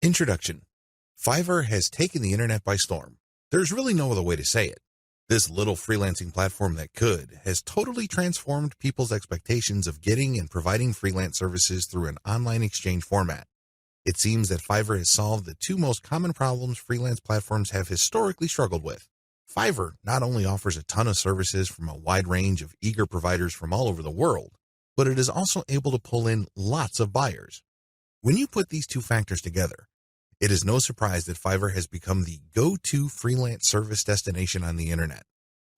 Introduction. Fiverr has taken the internet by storm. There's really no other way to say it. This little freelancing platform that could has totally transformed people's expectations of getting and providing freelance services through an online exchange format. It seems that Fiverr has solved the two most common problems freelance platforms have historically struggled with. Fiverr not only offers a ton of services from a wide range of eager providers from all over the world, but it is also able to pull in lots of buyers. When you put these two factors together, it is no surprise that Fiverr has become the go-to freelance service destination on the internet.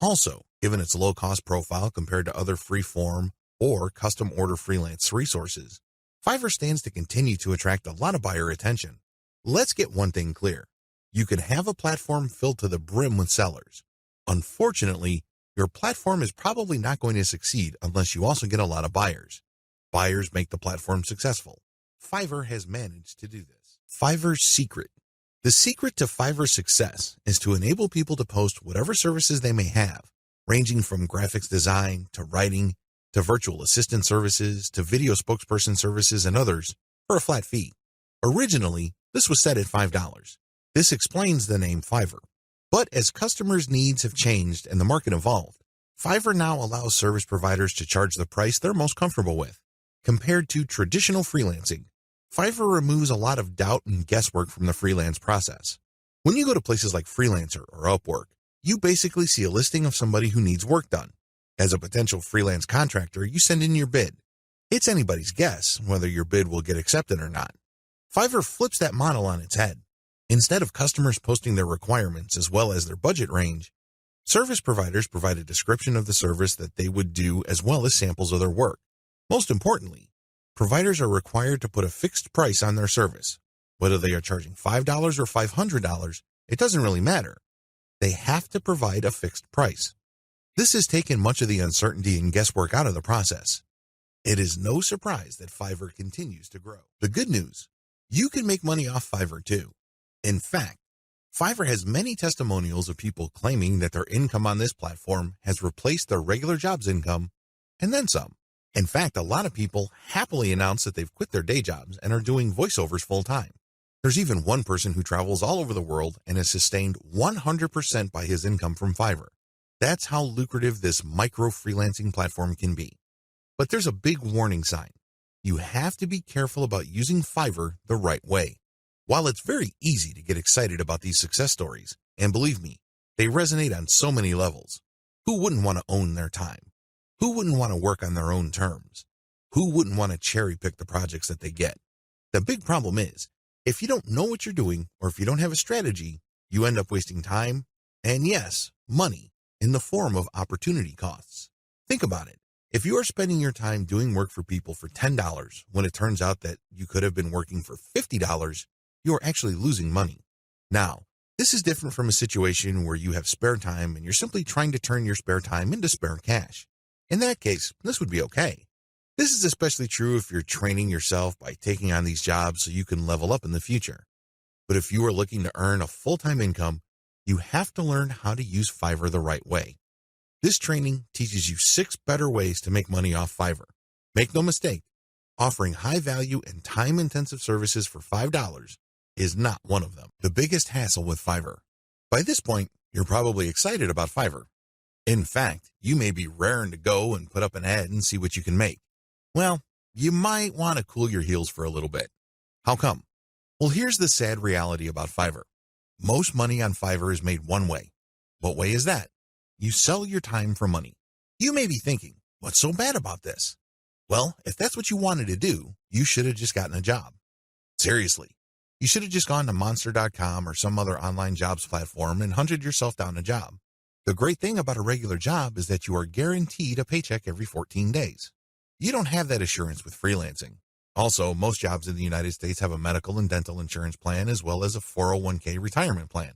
Also, given its low-cost profile compared to other free-form or custom-order freelance resources, Fiverr stands to continue to attract a lot of buyer attention. Let's get one thing clear. You can have a platform filled to the brim with sellers. Unfortunately, your platform is probably not going to succeed unless you also get a lot of buyers. Buyers make the platform successful. Fiverr has managed to do this. Fiverr's secret. The secret to Fiverr's success is to enable people to post whatever services they may have, ranging from graphics design to writing to virtual assistant services to video spokesperson services and others for a flat fee. Originally, this was set at $5. This explains the name Fiverr. But as customers' needs have changed and the market evolved, Fiverr now allows service providers to charge the price they're most comfortable with. Compared to traditional freelancing, Fiverr removes a lot of doubt and guesswork from the freelance process. When you go to places like Freelancer or Upwork, you basically see a listing of somebody who needs work done. As a potential freelance contractor, you send in your bid. It's anybody's guess whether your bid will get accepted or not. Fiverr flips that model on its head. Instead of customers posting their requirements as well as their budget range, service providers provide a description of the service that they would do as well as samples of their work. Most importantly, providers are required to put a fixed price on their service. Whether they are charging $5 or $500, it doesn't really matter. They have to provide a fixed price. This has taken much of the uncertainty and guesswork out of the process. It is no surprise that Fiverr continues to grow. The good news, you can make money off Fiverr too. In fact, Fiverr has many testimonials of people claiming that their income on this platform has replaced their regular job's income and then some. In fact, a lot of people happily announce that they've quit their day jobs and are doing voiceovers full-time. There's even one person who travels all over the world and is sustained 100% by his income from Fiverr. That's how lucrative this micro-freelancing platform can be. But there's a big warning sign. You have to be careful about using Fiverr the right way. While it's very easy to get excited about these success stories, and believe me, they resonate on so many levels. Who wouldn't want to own their time? Who wouldn't want to work on their own terms? Who wouldn't want to cherry pick the projects that they get? The big problem is, if you don't know what you're doing or if you don't have a strategy, you end up wasting time and, yes, money in the form of opportunity costs. Think about it. If you are spending your time doing work for people for $10 when it turns out that you could have been working for $50, you are actually losing money. Now, this is different from a situation where you have spare time and you're simply trying to turn your spare time into spare cash. In that case, this would be okay. This is especially true if you're training yourself by taking on these jobs so you can level up in the future. But if you are looking to earn a full-time income, you have to learn how to use Fiverr the right way. This training teaches you 6 better ways to make money off Fiverr. Make no mistake, offering high-value and time-intensive services for $5 is not one of them. The biggest hassle with Fiverr. By this point, you're probably excited about Fiverr. In fact, you may be raring to go and put up an ad and see what you can make. Well, you might want to cool your heels for a little bit. How come? Well, here's the sad reality about Fiverr. Most money on Fiverr is made one way. What way is that? You sell your time for money. You may be thinking, what's so bad about this? Well, if that's what you wanted to do, you should have just gotten a job. Seriously, you should have just gone to monster.com or some other online jobs platform and hunted yourself down a job. The great thing about a regular job is that you are guaranteed a paycheck every 14 days. You don't have that assurance with freelancing. Also, most jobs in the United States have a medical and dental insurance plan as well as a 401k retirement plan.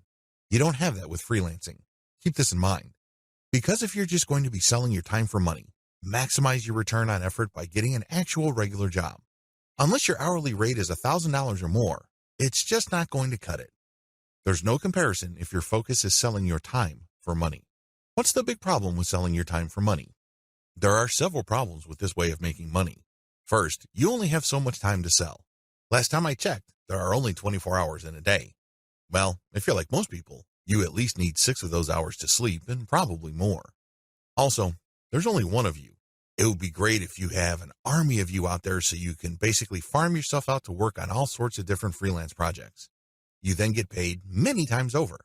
You don't have that with freelancing. Keep this in mind. Because if you're just going to be selling your time for money, maximize your return on effort by getting an actual regular job. Unless your hourly rate is $1,000 or more, it's just not going to cut it. There's no comparison if your focus is selling your time for money. What's the big problem with selling your time for money? There are several problems with this way of making money. First, you only have so much time to sell. Last time I checked, there are only 24 hours in a day. Well, if you're like most people, you at least need 6 of those hours to sleep and probably more. Also, there's only one of you. It would be great if you have an army of you out there so you can basically farm yourself out to work on all sorts of different freelance projects. You then get paid many times over.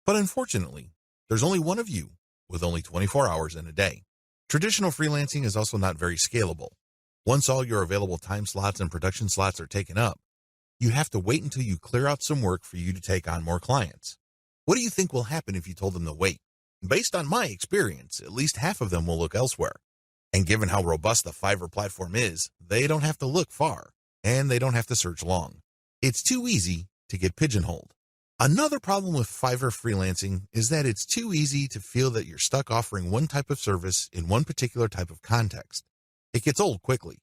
But unfortunately, there's only one of you with only 24 hours in a day. Traditional freelancing is also not very scalable. Once all your available time slots and production slots are taken up, you have to wait until you clear out some work for you to take on more clients. What do you think will happen if you told them to wait? Based on my experience, at least half of them will look elsewhere. And given how robust the Fiverr platform is, they don't have to look far, and they don't have to search long. It's too easy to get pigeonholed. Another problem with Fiverr freelancing is that it's too easy to feel that you're stuck offering one type of service in one particular type of context. It gets old quickly.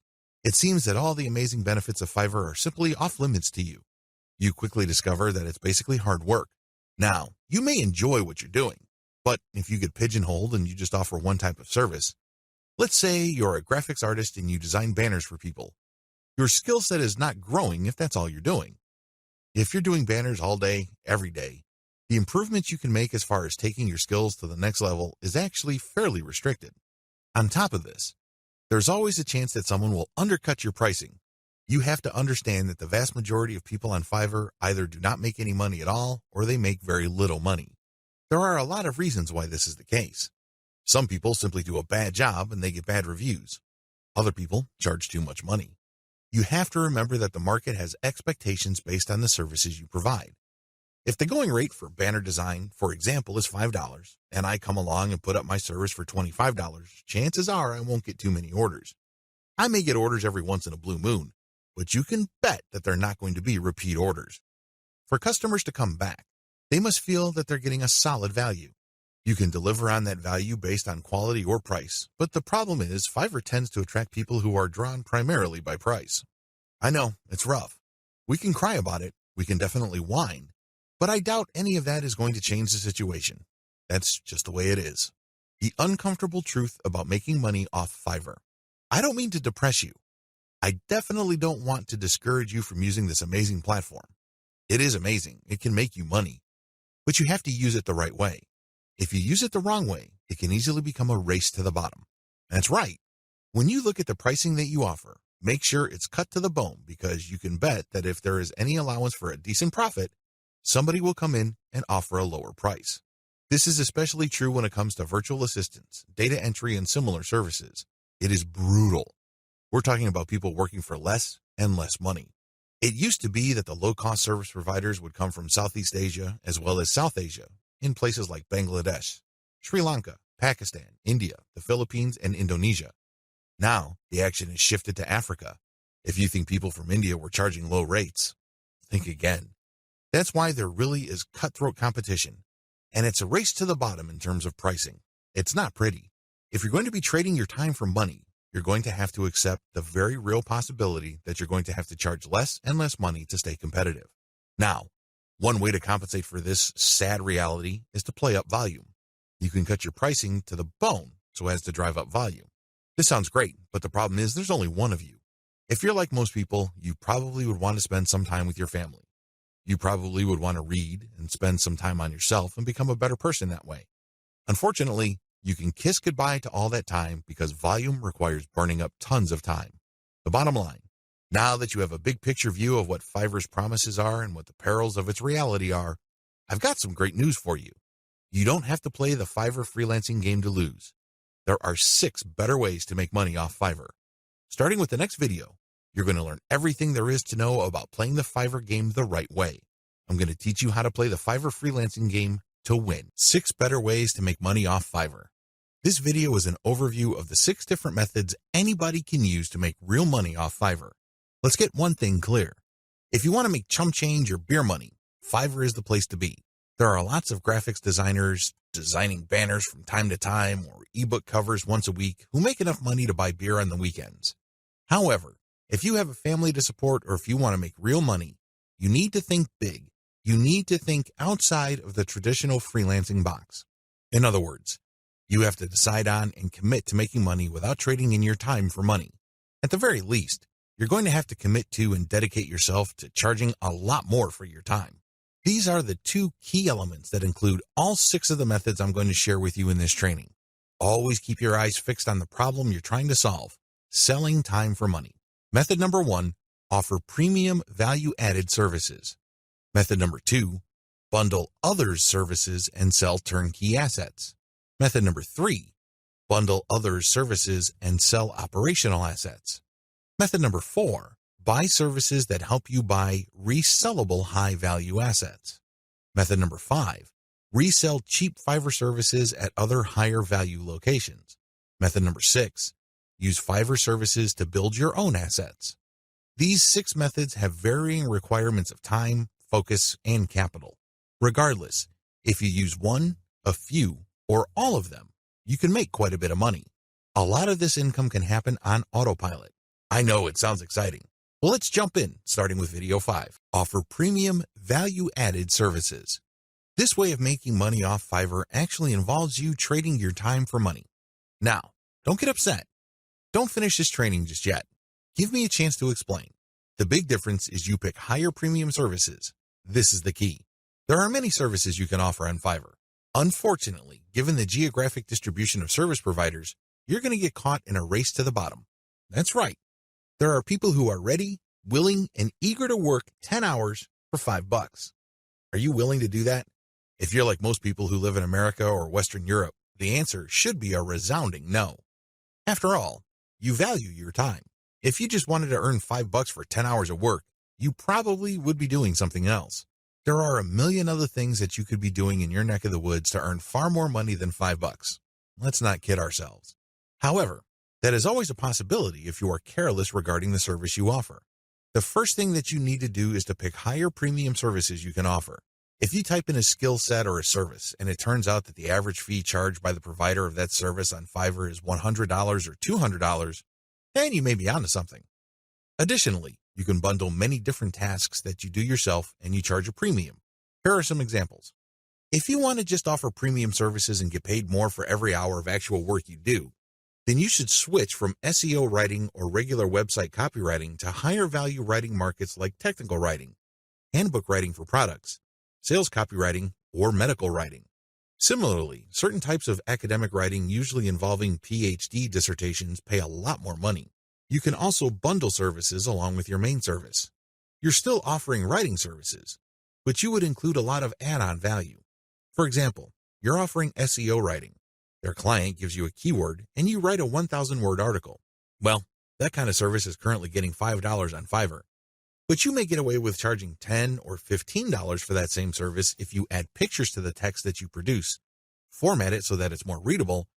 It seems that all the amazing benefits of Fiverr are simply off limits to you. You quickly discover that it's basically hard work. Now, you may enjoy what you're doing, but if you get pigeonholed and you just offer one type of service, let's say you're a graphics artist and you design banners for people, your skill set is not growing if that's all you're doing. If you're doing banners all day, every day, the improvements you can make as far as taking your skills to the next level is actually fairly restricted. On top of this, there's always a chance that someone will undercut your pricing. You have to understand that the vast majority of people on Fiverr either do not make any money at all or they make very little money. There are a lot of reasons why this is the case. Some people simply do a bad job and they get bad reviews. Other people charge too much money. You have to remember that the market has expectations based on the services you provide. If the going rate for banner design, for example, is $5, and I come along and put up my service for $25, chances are I won't get too many orders. I may get orders every once in a blue moon, but you can bet that they're not going to be repeat orders. For customers to come back, they must feel that they're getting a solid value. You can deliver on that value based on quality or price, but the problem is Fiverr tends to attract people who are drawn primarily by price. I know, it's rough. We can cry about it, we can definitely whine, but I doubt any of that is going to change the situation. That's just the way it is. The uncomfortable truth about making money off Fiverr. I don't mean to depress you. I definitely don't want to discourage you from using this amazing platform. It is amazing, it can make you money, but you have to use it the right way. If you use it the wrong way, it can easily become a race to the bottom. That's right. When you look at the pricing that you offer, make sure it's cut to the bone because you can bet that if there is any allowance for a decent profit, somebody will come in and offer a lower price. This is especially true when it comes to virtual assistants, data entry, and similar services. It is brutal. We're talking about people working for less and less money. It used to be that the low-cost service providers would come from Southeast Asia as well as South Asia, in places like Bangladesh, Sri Lanka, Pakistan, India, the Philippines, and Indonesia. Now, the action has shifted to Africa. If you think people from India were charging low rates, think again. That's why there really is cutthroat competition, and it's a race to the bottom in terms of pricing. It's not pretty. If you're going to be trading your time for money, you're going to have to accept the very real possibility that you're going to have to charge less and less money to stay competitive. Now, one way to compensate for this sad reality is to play up volume. You can cut your pricing to the bone so as to drive up volume. This sounds great, but the problem is there's only one of you. If you're like most people, you probably would want to spend some time with your family. You probably would want to read and spend some time on yourself and become a better person that way. Unfortunately, you can kiss goodbye to all that time because volume requires burning up tons of time. The bottom line, now that you have a big picture view of what Fiverr's promises are and what the perils of its reality are, I've got some great news for you. You don't have to play the Fiverr freelancing game to lose. There are 6 better ways to make money off Fiverr. Starting with the next video, you're going to learn everything there is to know about playing the Fiverr game the right way. I'm going to teach you how to play the Fiverr freelancing game to win. 6 better ways to make money off Fiverr. This video is an overview of the 6 different methods anybody can use to make real money off Fiverr. Let's get one thing clear. If you want to make chump change or beer money, Fiverr is the place to be. There are lots of graphics designers designing banners from time to time or ebook covers once a week who make enough money to buy beer on the weekends. However, if you have a family to support or if you want to make real money, you need to think big. You need to think outside of the traditional freelancing box. In other words, you have to decide on and commit to making money without trading in your time for money. At the very least, you're going to have to commit to and dedicate yourself to charging a lot more for your time. These are the two key elements that include all 6 of the methods I'm going to share with you in this training. Always keep your eyes fixed on the problem you're trying to solve, selling time for money. Method number 1, offer premium value-added services. Method number 2, bundle others' services and sell turnkey assets. Method number 3, bundle others' services and sell operational assets. Method number 4, buy services that help you buy resellable high-value assets. Method number 5, resell cheap Fiverr services at other higher-value locations. Method number 6, use Fiverr services to build your own assets. These 6 methods have varying requirements of time, focus, and capital. Regardless, if you use one, a few, or all of them, you can make quite a bit of money. A lot of this income can happen on autopilot. I know it sounds exciting. Well, let's jump in, starting with video 5. Offer premium value-added services. This way of making money off Fiverr actually involves you trading your time for money. Now, don't get upset. Don't finish this training just yet. Give me a chance to explain. The big difference is you pick higher premium services. This is the key. There are many services you can offer on Fiverr. Unfortunately, given the geographic distribution of service providers, you're going to get caught in a race to the bottom. That's right. There are people who are ready, willing, and eager to work 10 hours for $5. Are you willing to do that? If you're like most people who live in America or Western Europe, the answer should be a resounding no. After all, you value your time. If you just wanted to earn $5 for 10 hours of work, you probably would be doing something else. There are a million other things that you could be doing in your neck of the woods to earn far more money than $5. Let's not kid ourselves. However, that is always a possibility if you are careless regarding the service you offer. The first thing that you need to do is to pick higher premium services you can offer. If you type in a skill set or a service, and it turns out that the average fee charged by the provider of that service on Fiverr is $100 or $200, then you may be onto something. Additionally, you can bundle many different tasks that you do yourself and you charge a premium. Here are some examples. If you want to just offer premium services and get paid more for every hour of actual work you do, then you should switch from SEO writing or regular website copywriting to higher value writing markets like technical writing, handbook writing for products, sales copywriting, or medical writing. Similarly, certain types of academic writing usually involving PhD dissertations pay a lot more money. You can also bundle services along with your main service. You're still offering writing services, but you would include a lot of add-on value. For example, you're offering SEO writing. Their client gives you a keyword and you write a 1,000-word article. Well, that kind of service is currently getting $5 on Fiverr. But you may get away with charging $10 or $15 for that same service if you add pictures to the text that you produce, format it so that it's more readable,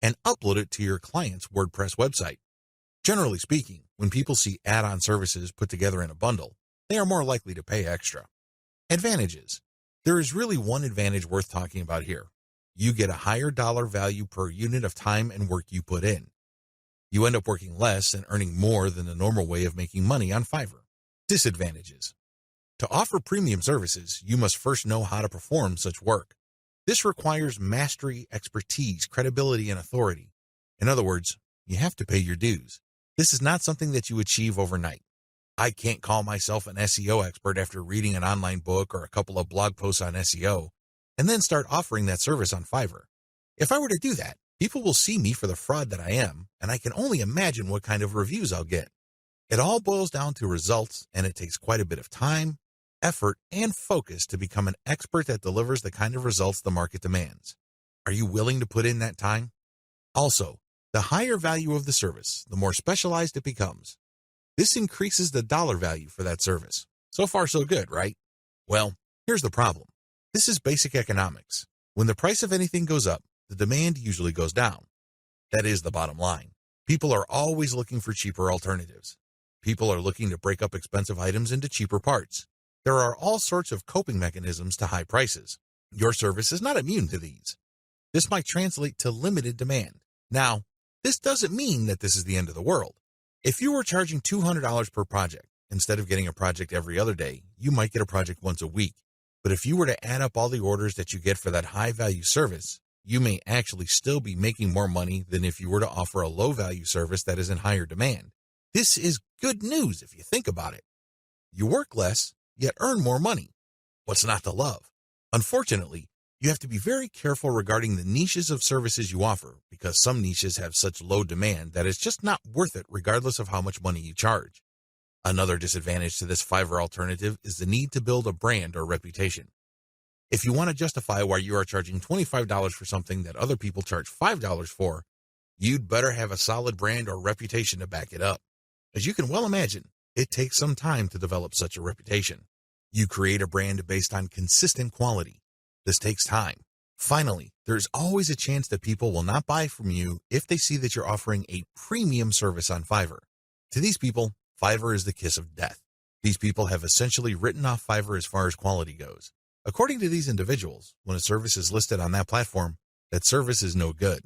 and upload it to your client's WordPress website. Generally speaking, when people see add-on services put together in a bundle, they are more likely to pay extra. Advantages. There is really one advantage worth talking about here. You get a higher dollar value per unit of time and work you put in. You end up working less and earning more than the normal way of making money on Fiverr. Disadvantages. To offer premium services, you must first know how to perform such work. This requires mastery, expertise, credibility, and authority. In other words, you have to pay your dues. This is not something that you achieve overnight. I can't call myself an SEO expert after reading an online book or a couple of blog posts on SEO and then start offering that service on Fiverr. If I were to do that, people will see me for the fraud that I am, and I can only imagine what kind of reviews I'll get. It all boils down to results, and it takes quite a bit of time, effort, and focus to become an expert that delivers the kind of results the market demands. Are you willing to put in that time? Also, the higher value of the service, the more specialized it becomes. This increases the dollar value for that service. So far, so good, right? Well, here's the problem. This is basic economics. When the price of anything goes up, the demand usually goes down. That is the bottom line. People are always looking for cheaper alternatives. People are looking to break up expensive items into cheaper parts. There are all sorts of coping mechanisms to high prices. Your service is not immune to these. This might translate to limited demand. Now, this doesn't mean that this is the end of the world. If you were charging $200 per project, instead of getting a project every other day, you might get a project once a week. But if you were to add up all the orders that you get for that high-value service, you may actually still be making more money than if you were to offer a low-value service that is in higher demand. This is good news if you think about it. You work less, yet earn more money. What's not to love? Unfortunately, you have to be very careful regarding the niches of services you offer because some niches have such low demand that it's just not worth it regardless of how much money you charge. Another disadvantage to this Fiverr alternative is the need to build a brand or reputation. If you want to justify why you are charging $25 for something that other people charge $5 for, you'd better have a solid brand or reputation to back it up. As you can well imagine, it takes some time to develop such a reputation. You create a brand based on consistent quality. This takes time. Finally, there's always a chance that people will not buy from you if they see that you're offering a premium service on Fiverr. To these people, Fiverr is the kiss of death. These people have essentially written off Fiverr as far as quality goes. According to these individuals, when a service is listed on that platform, that service is no good.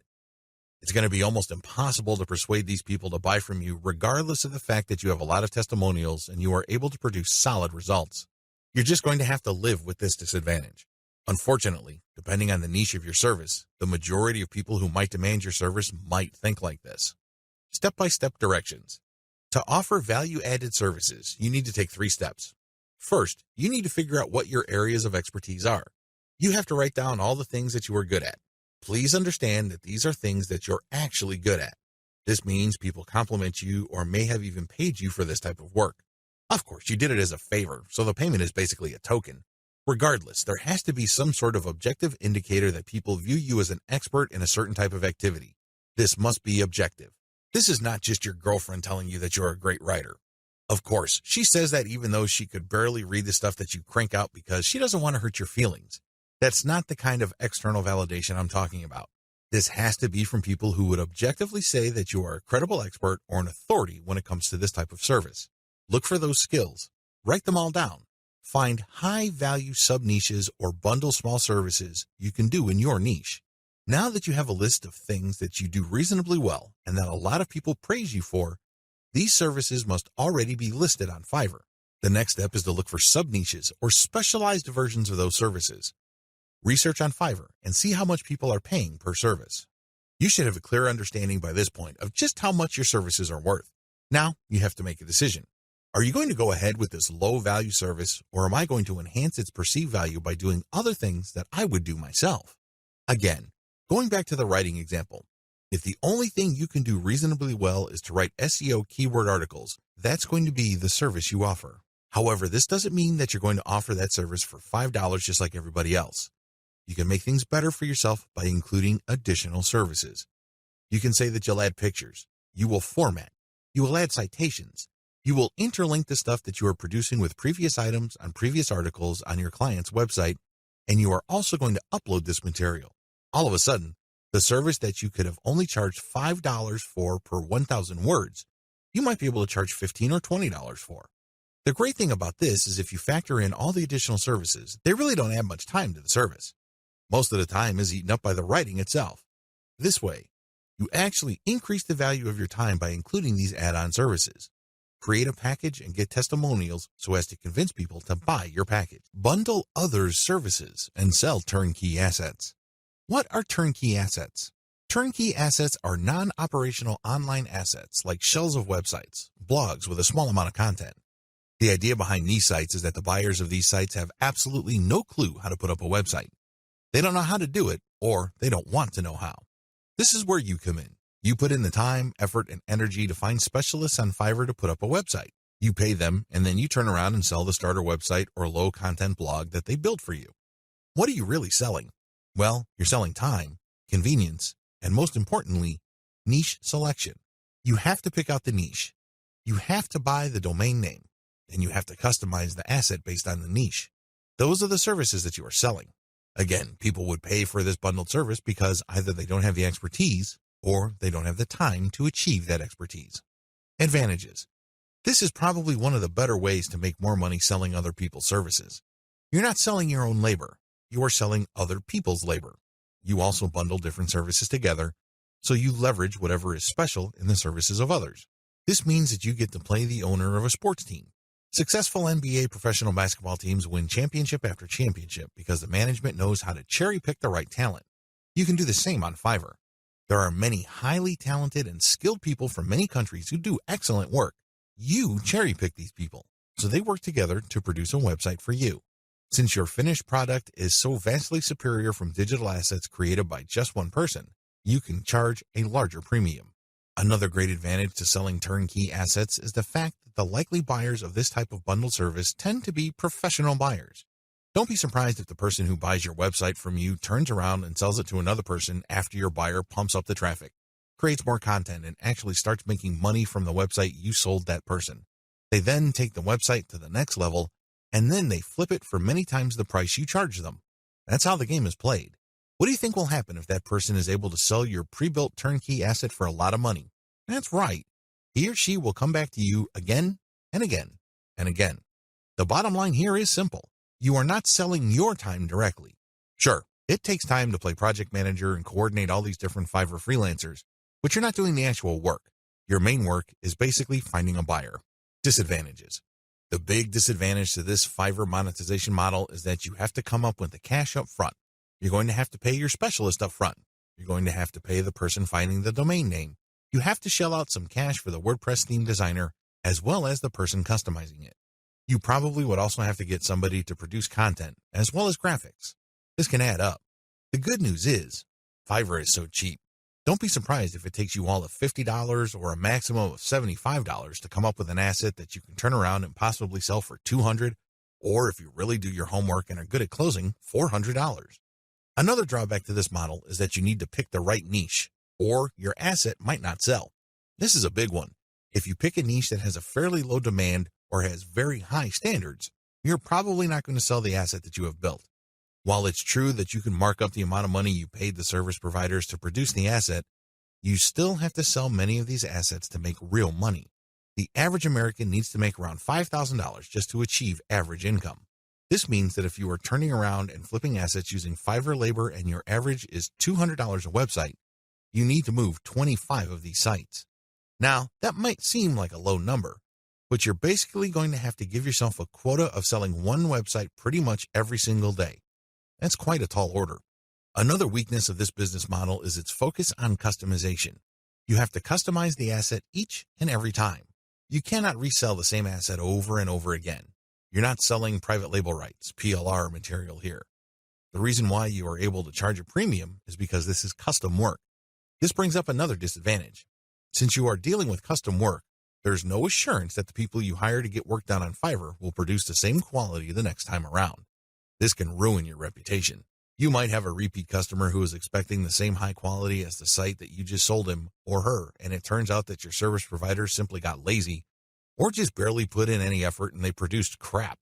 It's going to be almost impossible to persuade these people to buy from you regardless of the fact that you have a lot of testimonials and you are able to produce solid results. You're just going to have to live with this disadvantage. Unfortunately, depending on the niche of your service, the majority of people who might demand your service might think like this. Step-by-step directions. To offer value-added services, you need to take 3 steps. First, you need to figure out what your areas of expertise are. You have to write down all the things that you are good at. Please understand that these are things that you're actually good at. This means people compliment you or may have even paid you for this type of work. Of course, you did it as a favor, so the payment is basically a token. Regardless, there has to be some sort of objective indicator that people view you as an expert in a certain type of activity. This must be objective. This is not just your girlfriend telling you that you're a great writer. Of course, she says that even though she could barely read the stuff that you crank out because she doesn't want to hurt your feelings. That's not the kind of external validation I'm talking about. This has to be from people who would objectively say that you are a credible expert or an authority when it comes to this type of service. Look for those skills. Write them all down. Find high-value sub-niches or bundle small services you can do in your niche. Now that you have a list of things that you do reasonably well and that a lot of people praise you for, these services must already be listed on Fiverr. The next step is to look for sub-niches or specialized versions of those services. Research on Fiverr and see how much people are paying per service. You should have a clear understanding by this point of just how much your services are worth. Now, you have to make a decision. Are you going to go ahead with this low-value service, or am I going to enhance its perceived value by doing other things that I would do myself? Again, going back to the writing example, if the only thing you can do reasonably well is to write SEO keyword articles, that's going to be the service you offer. However, this doesn't mean that you're going to offer that service for $5 just like everybody else. You can make things better for yourself by including additional services. You can say that you'll add pictures, you will format, you will add citations, you will interlink the stuff that you are producing with previous items on previous articles on your client's website, and you are also going to upload this material. All of a sudden, the service that you could have only charged $5 for per 1,000 words, you might be able to charge $15 or $20 for. The great thing about this is if you factor in all the additional services, they really don't add much time to the service. Most of the time is eaten up by the writing itself. This way, you actually increase the value of your time by including these add-on services. Create a package and get testimonials so as to convince people to buy your package. Bundle others' services and sell turnkey assets. What are turnkey assets? Turnkey assets are non-operational online assets like shells of websites, blogs with a small amount of content. The idea behind these sites is that the buyers of these sites have absolutely no clue how to put up a website. They don't know how to do it, or they don't want to know how. This is where you come in. You put in the time, effort, and energy to find specialists on Fiverr to put up a website. You pay them, and then you turn around and sell the starter website or low-content blog that they built for you. What are you really selling? Well, you're selling time, convenience, and most importantly, niche selection. You have to pick out the niche. You have to buy the domain name, and you have to customize the asset based on the niche. Those are the services that you are selling. Again, people would pay for this bundled service because either they don't have the expertise or they don't have the time to achieve that expertise. Advantages. This is probably one of the better ways to make more money selling other people's services. You're not selling your own labor. You are selling other people's labor. You also bundle different services together, so you leverage whatever is special in the services of others. This means that you get to play the owner of a sports team. Successful NBA professional basketball teams win championship after championship because the management knows how to cherry-pick the right talent. You can do the same on Fiverr. There are many highly talented and skilled people from many countries who do excellent work. You cherry pick these people, so they work together to produce a website for you. Since your finished product is so vastly superior from digital assets created by just one person, you can charge a larger premium. Another great advantage to selling turnkey assets is the fact that the likely buyers of this type of bundle service tend to be professional buyers. Don't be surprised if the person who buys your website from you turns around and sells it to another person after your buyer pumps up the traffic, creates more content, and actually starts making money from the website you sold that person. They then take the website to the next level, and then they flip it for many times the price you charge them. That's how the game is played. What do you think will happen if that person is able to sell your pre-built turnkey asset for a lot of money? That's right. He or she will come back to you again and again and again. The bottom line here is simple. You are not selling your time directly. Sure, it takes time to play project manager and coordinate all these different Fiverr freelancers, but you're not doing the actual work. Your main work is basically finding a buyer. Disadvantages. The big disadvantage to this Fiverr monetization model is that you have to come up with the cash up front. You're going to have to pay your specialist up front. You're going to have to pay the person finding the domain name. You have to shell out some cash for the WordPress theme designer, as well as the person customizing it. You probably would also have to get somebody to produce content, as well as graphics. This can add up. The good news is, Fiverr is so cheap. Don't be surprised if it takes you all of $50 or a maximum of $75 to come up with an asset that you can turn around and possibly sell for $200, or if you really do your homework and are good at closing, $400. Another drawback to this model is that you need to pick the right niche, or your asset might not sell. This is a big one. If you pick a niche that has a fairly low demand or has very high standards, you're probably not going to sell the asset that you have built. While it's true that you can mark up the amount of money you paid the service providers to produce the asset, you still have to sell many of these assets to make real money. The average American needs to make around $5,000 just to achieve average income. This means that if you are turning around and flipping assets using Fiverr labor and your average is $200 a website, you need to move 25 of these sites. Now, that might seem like a low number, but you're basically going to have to give yourself a quota of selling one website pretty much every single day. That's quite a tall order. Another weakness of this business model is its focus on customization. You have to customize the asset each and every time. You cannot resell the same asset over and over again. You're not selling private label rights, PLR material here. The reason why you are able to charge a premium is because this is custom work. This brings up another disadvantage. Since you are dealing with custom work, there's no assurance that the people you hire to get work done on Fiverr will produce the same quality the next time around. This can ruin your reputation. You might have a repeat customer who is expecting the same high quality as the site that you just sold him or her, and it turns out that your service provider simply got lazy or just barely put in any effort and they produced crap.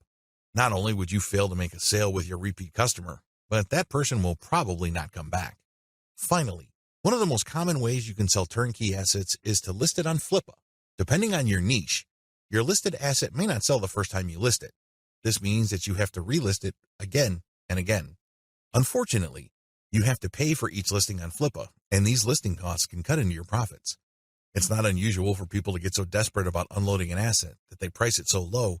Not only would you fail to make a sale with your repeat customer, but that person will probably not come back. Finally, one of the most common ways you can sell turnkey assets is to list it on Flippa. Depending on your niche, your listed asset may not sell the first time you list it. This means that you have to relist it again and again. Unfortunately, you have to pay for each listing on Flippa, and these listing costs can cut into your profits. It's not unusual for people to get so desperate about unloading an asset that they price it so low,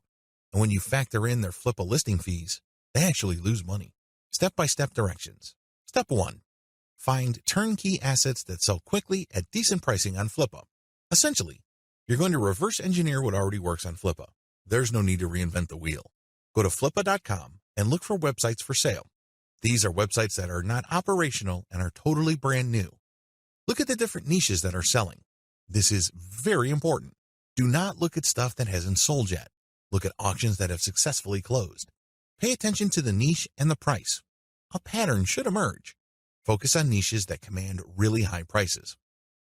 and when you factor in their Flippa listing fees, they actually lose money. Step-by-step directions. Step 1. Find turnkey assets that sell quickly at decent pricing on Flippa. Essentially, you're going to reverse engineer what already works on Flippa. There's no need to reinvent the wheel. Go to flippa.com and look for websites for sale. These are websites that are not operational and are totally brand new. Look at the different niches that are selling. This is very important. Do not look at stuff that hasn't sold yet. Look at auctions that have successfully closed. Pay attention to the niche and the price. A pattern should emerge. Focus on niches that command really high prices.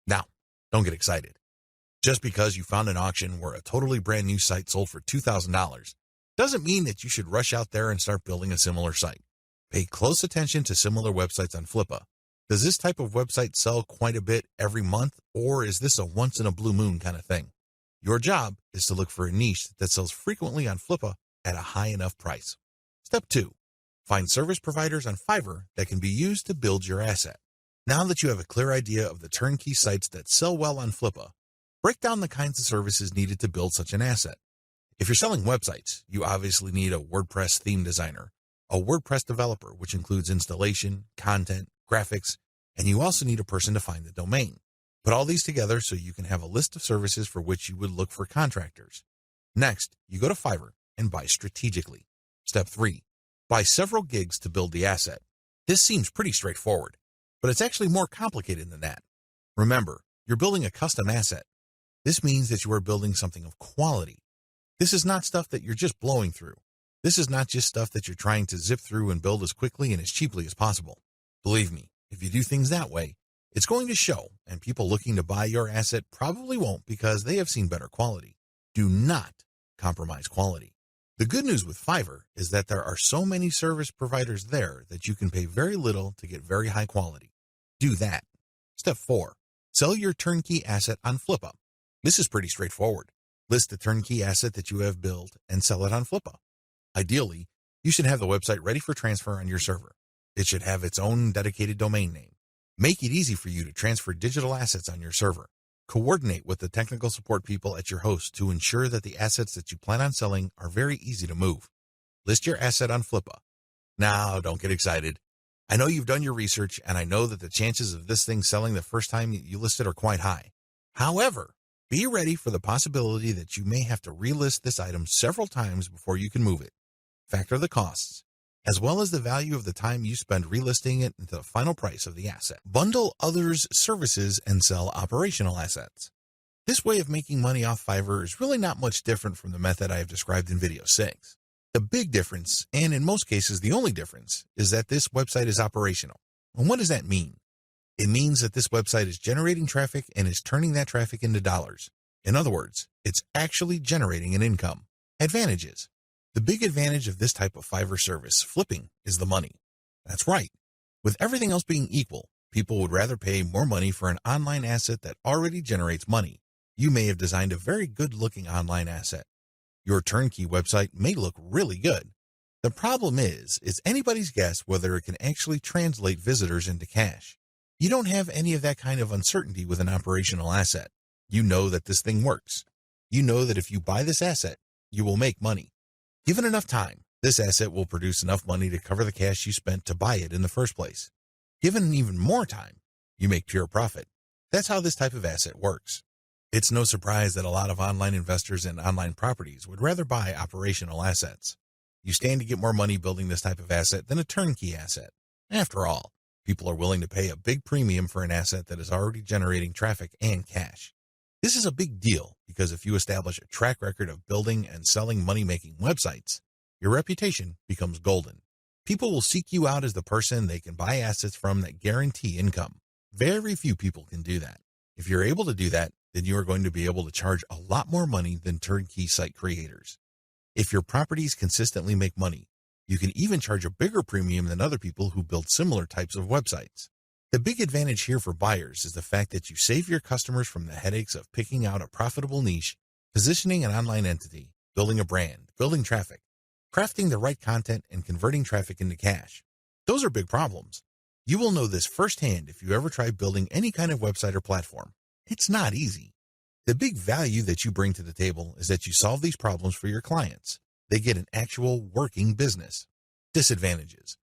Now, don't get excited. Just because you found an auction where a totally brand new site sold for $2,000 doesn't mean that you should rush out there and start building a similar site. Pay close attention to similar websites on Flippa. Does this type of website sell quite a bit every month, or is this a once-in-a-blue moon kind of thing? Your job is to look for a niche that sells frequently on Flippa at a high enough price. Step 2. Find service providers on Fiverr that can be used to build your asset. Now that you have a clear idea of the turnkey sites that sell well on Flippa, break down the kinds of services needed to build such an asset. If you're selling websites, you obviously need a WordPress theme designer, a WordPress developer, which includes installation, content, graphics, And you also need a person to find the domain. Put all these together so you can have a list of services for which you would look for contractors. Next, you go to Fiverr and buy strategically. Step 3. Buy several gigs to build the asset. This seems pretty straightforward, but it's actually more complicated than that. Remember, you're building a custom asset. This means that you are building something of quality. This is not stuff that you're just blowing through. This is not just stuff that you're trying to zip through and build as quickly and as cheaply as possible. Believe me, if you do things that way, it's going to show, and people looking to buy your asset probably won't because they have seen better quality. Do not compromise quality. The good news with Fiverr is that there are so many service providers there that you can pay very little to get very high quality. Do that. Step 4. Sell your turnkey asset on Flippa. This is pretty straightforward. List the turnkey asset that you have built and sell it on Flippa. Ideally, you should have the website ready for transfer on your server. It should have its own dedicated domain name. Make it easy for you to transfer digital assets on your server. Coordinate with the technical support people at your host to ensure that the assets that you plan on selling are very easy to move. List your asset on Flippa. Now, don't get excited. I know you've done your research, and I know that the chances of this thing selling the first time you list it are quite high. However, be ready for the possibility that you may have to relist this item several times before you can move it. Factor the costs, as well as the value of the time you spend relisting it into the final price of the asset. Bundle others' services and sell operational assets. This way of making money off Fiverr is really not much different from the method I have described in video 6. The big difference, and in most cases the only difference, is that this website is operational. And what does that mean? It means that this website is generating traffic and is turning that traffic into dollars. In other words, it's actually generating an income. Advantages. The big advantage of this type of Fiverr service, flipping, is the money. That's right. With everything else being equal, people would rather pay more money for an online asset that already generates money. You may have designed a very good-looking online asset. Your turnkey website may look really good. The problem is, it's anybody's guess whether it can actually translate visitors into cash. You don't have any of that kind of uncertainty with an operational asset. You know that this thing works. You know that if you buy this asset, you will make money. Given enough time, this asset will produce enough money to cover the cash you spent to buy it in the first place. Given even more time, you make pure profit. That's how this type of asset works. It's no surprise that a lot of online investors in online properties would rather buy operational assets. You stand to get more money building this type of asset than a turnkey asset. After all, people are willing to pay a big premium for an asset that is already generating traffic and cash. This is a big deal because if you establish a track record of building and selling money-making websites, your reputation becomes golden. People will seek you out as the person they can buy assets from that guarantee income. Very few people can do that. If you're able to do that, then you are going to be able to charge a lot more money than turnkey site creators. If your properties consistently make money, you can even charge a bigger premium than other people who build similar types of websites. The big advantage here for buyers is the fact that you save your customers from the headaches of picking out a profitable niche, positioning an online entity, building a brand, building traffic, crafting the right content, and converting traffic into cash. Those are big problems. You will know this firsthand if you ever try building any kind of website or platform. It's not easy. The big value that you bring to the table is that you solve these problems for your clients. They get an actual working business. Disadvantages.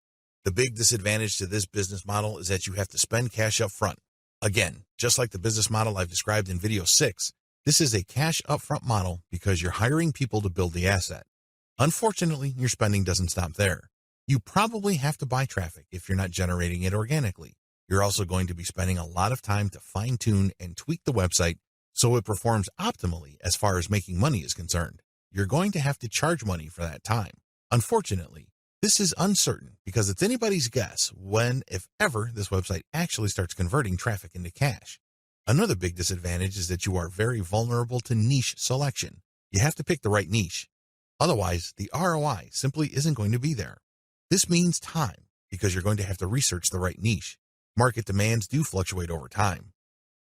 The big disadvantage to this business model is that you have to spend cash up front. Again, just like the business model I've described in video 6, this is a cash upfront model because you're hiring people to build the asset. Unfortunately, your spending doesn't stop there. You probably have to buy traffic if you're not generating it organically. You're also going to be spending a lot of time to fine-tune and tweak the website so it performs optimally as far as making money is concerned. You're going to have to charge money for that time. Unfortunately, this is uncertain because it's anybody's guess when, if ever, this website actually starts converting traffic into cash. Another big disadvantage is that you are very vulnerable to niche selection. You have to pick the right niche. Otherwise, the ROI simply isn't going to be there. This means time because you're going to have to research the right niche. Market demands do fluctuate over time.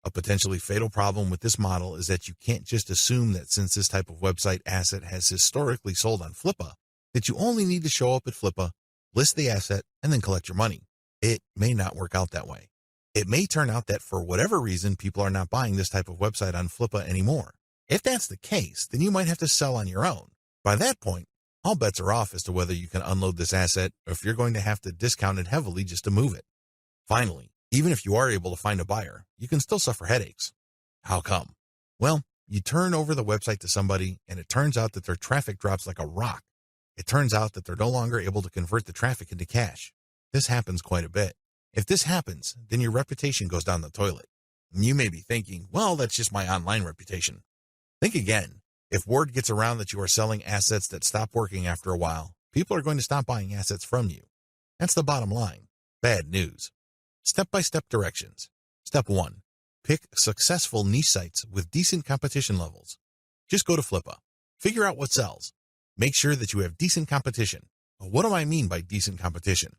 A potentially fatal problem with this model is that you can't just assume that since this type of website asset has historically sold on Flippa, that you only need to show up at Flippa, list the asset, and then collect your money. It may not work out that way. It may turn out that for whatever reason, people are not buying this type of website on Flippa anymore. If that's the case, then you might have to sell on your own. By that point, all bets are off as to whether you can unload this asset or if you're going to have to discount it heavily just to move it. Finally, Even if you are able to find a buyer, you can still suffer headaches. How come? Well, you turn over the website to somebody and it turns out that their traffic drops like a rock. It turns out that they're no longer able to convert the traffic into cash. This happens quite a bit. If this happens, then your reputation goes down the toilet. You may be thinking, well, that's just my online reputation. Think again. If word gets around that you are selling assets that stop working after a while, people are going to stop buying assets from you. That's the bottom line. Bad news. Step-by-step directions. Step 1. Pick successful niche sites with decent competition levels. Just go to Flippa. Figure out what sells. Make sure that you have decent competition. What do I mean by decent competition?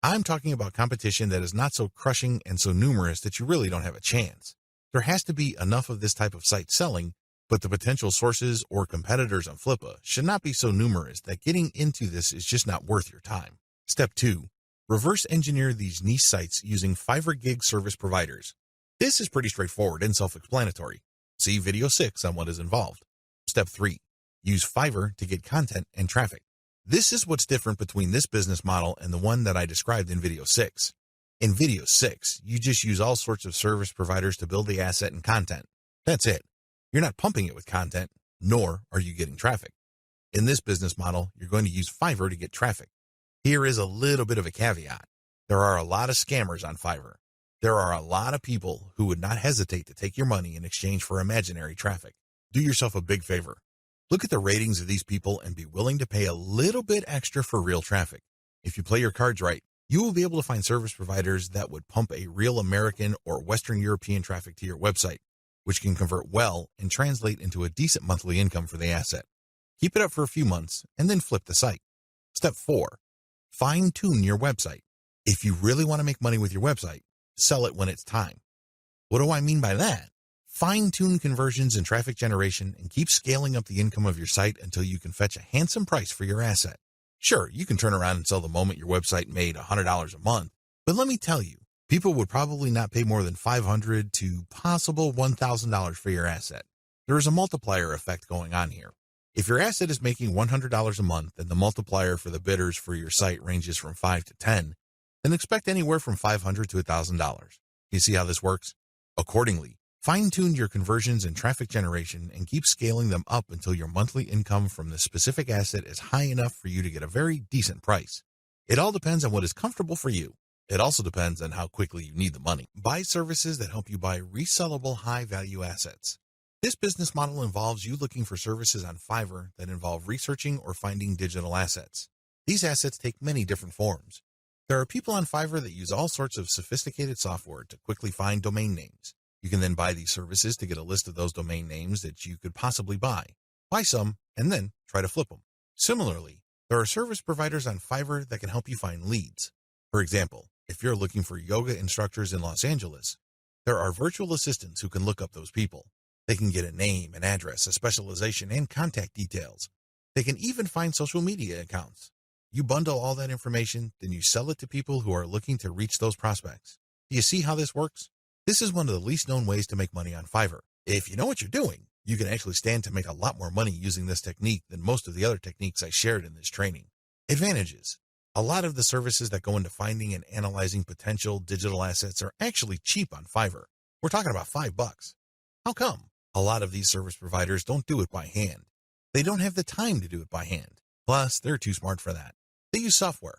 I'm talking about competition that is not so crushing and so numerous that you really don't have a chance. There has to be enough of this type of site selling, but the potential sources or competitors on Flippa should not be so numerous that getting into this is just not worth your time. Step 2. Reverse engineer these niche sites using Fiverr gig service providers. This is pretty straightforward and self-explanatory. See video 6 on what is involved. Step 3. Use Fiverr to get content and traffic. This is what's different between this business model and the one that I described in video 6. In video 6, you just use all sorts of service providers to build the asset and content. That's it. You're not pumping it with content, nor are you getting traffic. In this business model, you're going to use Fiverr to get traffic. Here is a little bit of a caveat. There are a lot of scammers on Fiverr. There are a lot of people who would not hesitate to take your money in exchange for imaginary traffic. Do yourself a big favor. Look at the ratings of these people and be willing to pay a little bit extra for real traffic. If you play your cards right, you will be able to find service providers that would pump a real American or Western European traffic to your website, which can convert well and translate into a decent monthly income for the asset. Keep it up for a few months and then flip the site. Step 4. Fine-tune your website. If you really want to make money with your website, sell it when it's time. What do I mean by that? Fine-tune conversions and traffic generation and keep scaling up the income of your site until you can fetch a handsome price for your asset. Sure, you can turn around and sell the moment your website made $100 a month, but let me tell you, people would probably not pay more than $500 to possible $1,000 for your asset. There is a multiplier effect going on here. If your asset is making $100 a month and the multiplier for the bidders for your site ranges from 5 to 10, then expect anywhere from $500 to $1,000. You see how this works? Accordingly, fine-tune your conversions and traffic generation and keep scaling them up until your monthly income from the specific asset is high enough for you to get a very decent price. It all depends on what is comfortable for you. It also depends on how quickly you need the money. Buy services that help you buy resellable high-value assets. This business model involves you looking for services on Fiverr that involve researching or finding digital assets. These assets take many different forms. There are people on Fiverr that use all sorts of sophisticated software to quickly find domain names. You can then buy these services to get a list of those domain names that you could possibly buy. Buy some, and then try to flip them. Similarly, there are service providers on Fiverr that can help you find leads. For example, if you're looking for yoga instructors in Los Angeles, there are virtual assistants who can look up those people. They can get a name, an address, a specialization, and contact details. They can even find social media accounts. You bundle all that information, then you sell it to people who are looking to reach those prospects. Do you see how this works? This is one of the least known ways to make money on Fiverr. If you know what you're doing, you can actually stand to make a lot more money using this technique than most of the other techniques I shared in this training. Advantages. A lot of the services that go into finding and analyzing potential digital assets are actually cheap on Fiverr. We're talking about $5. How come? A lot of these service providers don't do it by hand. They don't have the time to do it by hand. Plus, they're too smart for that. They use software.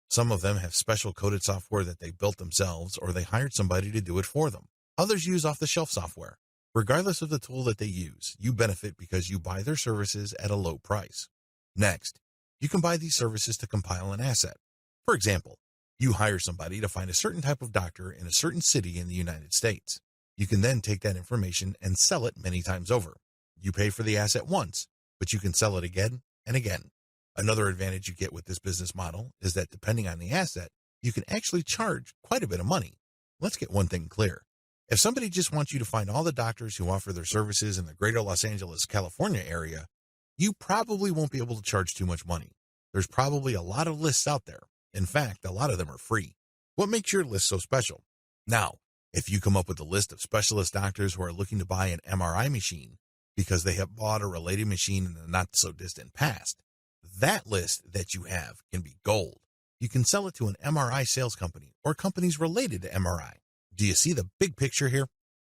Some of them have special coded software that they built themselves or they hired somebody to do it for them. Others use off-the-shelf software. Regardless of the tool that they use, you benefit because you buy their services at a low price. Next, you can buy these services to compile an asset. For example, you hire somebody to find a certain type of doctor in a certain city in the United States. You can then take that information and sell it many times over. You pay for the asset once, but you can sell it again and again. Another advantage you get with this business model is that depending on the asset, you can actually charge quite a bit of money. Let's get one thing clear. If somebody just wants you to find all the doctors who offer their services in the greater Los Angeles, California area, you probably won't be able to charge too much money. There's probably a lot of lists out there. In fact, a lot of them are free. What makes your list so special? Now, if you come up with a list of specialist doctors who are looking to buy an MRI machine because they have bought a related machine in the not-so-distant past, that list that you have can be gold. You can sell it to an MRI sales company or companies related to MRI. Do you see the big picture here?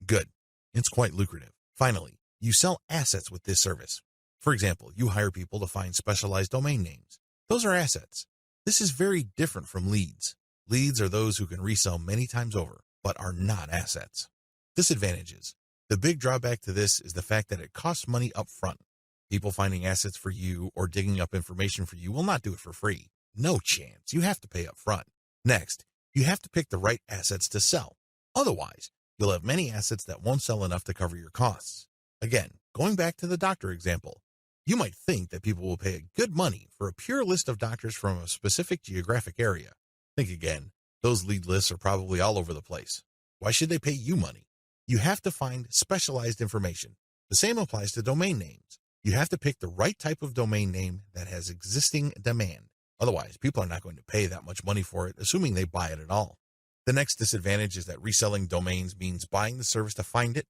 Good. It's quite lucrative. Finally, you sell assets with this service. For example, you hire people to find specialized domain names. Those are assets. This is very different from leads. Leads are those who can resell many times over, but are not assets. Disadvantages. The big drawback to this is the fact that it costs money up front. People finding assets for you or digging up information for you will not do it for free. No chance. You have to pay up front. Next, you have to pick the right assets to sell. Otherwise, you'll have many assets that won't sell enough to cover your costs. Again, going back to the doctor example, you might think that people will pay good money for a pure list of doctors from a specific geographic area. Think again. Those lead lists are probably all over the place. Why should they pay you money? You have to find specialized information. The same applies to domain names. You have to pick the right type of domain name that has existing demand. Otherwise, people are not going to pay that much money for it, assuming they buy it at all. The next disadvantage is that reselling domains means buying the service to find it,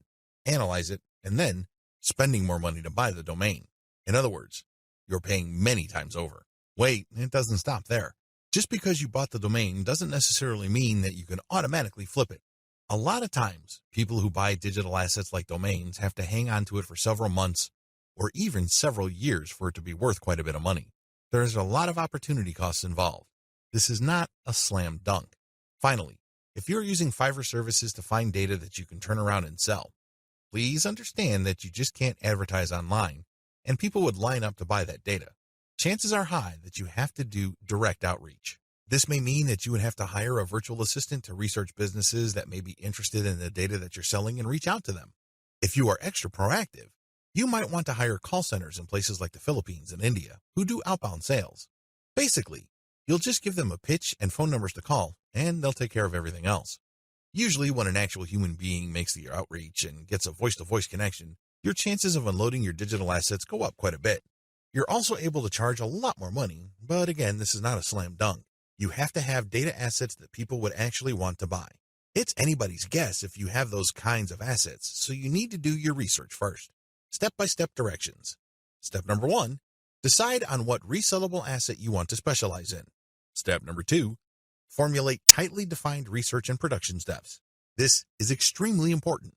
analyze it, and then spending more money to buy the domain. In other words, you're paying many times over. Wait, it doesn't stop there. Just because you bought the domain doesn't necessarily mean that you can automatically flip it. A lot of times, people who buy digital assets like domains have to hang on to it for several months or even several years for it to be worth quite a bit of money. There's a lot of opportunity costs involved. This is not a slam dunk. Finally, if you're using Fiverr services to find data that you can turn around and sell, please understand that you just can't advertise online and people would line up to buy that data. Chances are high that you have to do direct outreach. This may mean that you would have to hire a virtual assistant to research businesses that may be interested in the data that you're selling and reach out to them. If you are extra proactive, you might want to hire call centers in places like the Philippines and India who do outbound sales. Basically, you'll just give them a pitch and phone numbers to call, and they'll take care of everything else. Usually when an actual human being makes the outreach and gets a voice-to-voice connection, your chances of unloading your digital assets go up quite a bit. You're also able to charge a lot more money, but again, this is not a slam dunk. You have to have data assets that people would actually want to buy. It's anybody's guess if you have those kinds of assets, so you need to do your research first. Step-by-step directions. Step number 1, decide on what resellable asset you want to specialize in. Step number 2, formulate tightly defined research and production steps. This is extremely important.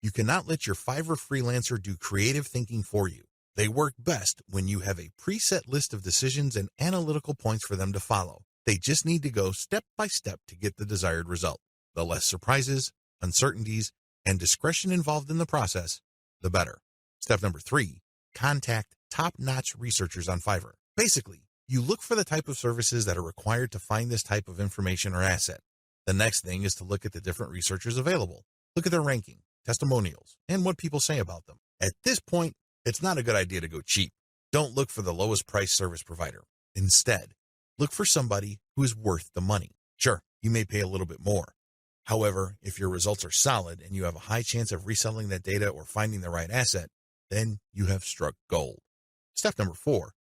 You cannot let your Fiverr freelancer do creative thinking for you. They work best when you have a preset list of decisions and analytical points for them to follow. They just need to go step by step to get the desired result. The less surprises, uncertainties, and discretion involved in the process, the better. Step number 3, contact top-notch researchers on Fiverr. Basically, you look for the type of services that are required to find this type of information or asset. The next thing is to look at the different researchers available. Look at their ranking, testimonials, and what people say about them. At this point, it's not a good idea to go cheap. Don't look for the lowest price service provider. Instead, look for somebody who is worth the money. Sure, you may pay a little bit more. However, if your results are solid and you have a high chance of reselling that data or finding the right asset, then you have struck gold. Step number 4,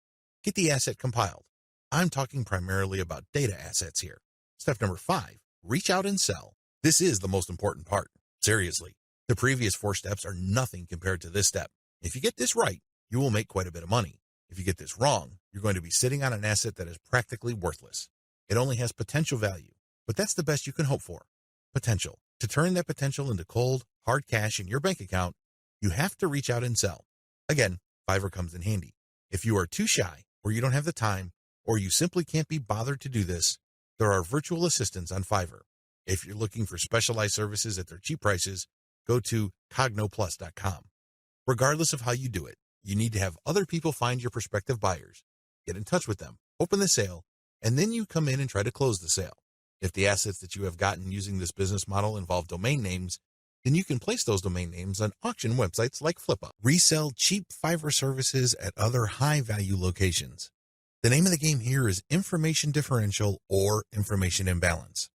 get the asset compiled. I'm talking primarily about data assets here. Step number 5, reach out and sell. This is the most important part. Seriously, the previous 4 steps are nothing compared to this step. If you get this right, you will make quite a bit of money. If you get this wrong, you're going to be sitting on an asset that is practically worthless. It only has potential value, but that's the best you can hope for. Potential. To turn that potential into cold, hard cash in your bank account, you have to reach out and sell. Again, Fiverr comes in handy. If you are too shy, or you don't have the time, or you simply can't be bothered to do this, there are virtual assistants on Fiverr. If you're looking for specialized services at their cheap prices, go to cognoplus.com. Regardless of how you do it, you need to have other people find your prospective buyers. Get in touch with them, open the sale, and then you come in and try to close the sale. If the assets that you have gotten using this business model involve domain names, then you can place those domain names on auction websites like FlipUp. Resell cheap Fiverr services at other high-value locations. The name of the game here is information differential or information imbalance.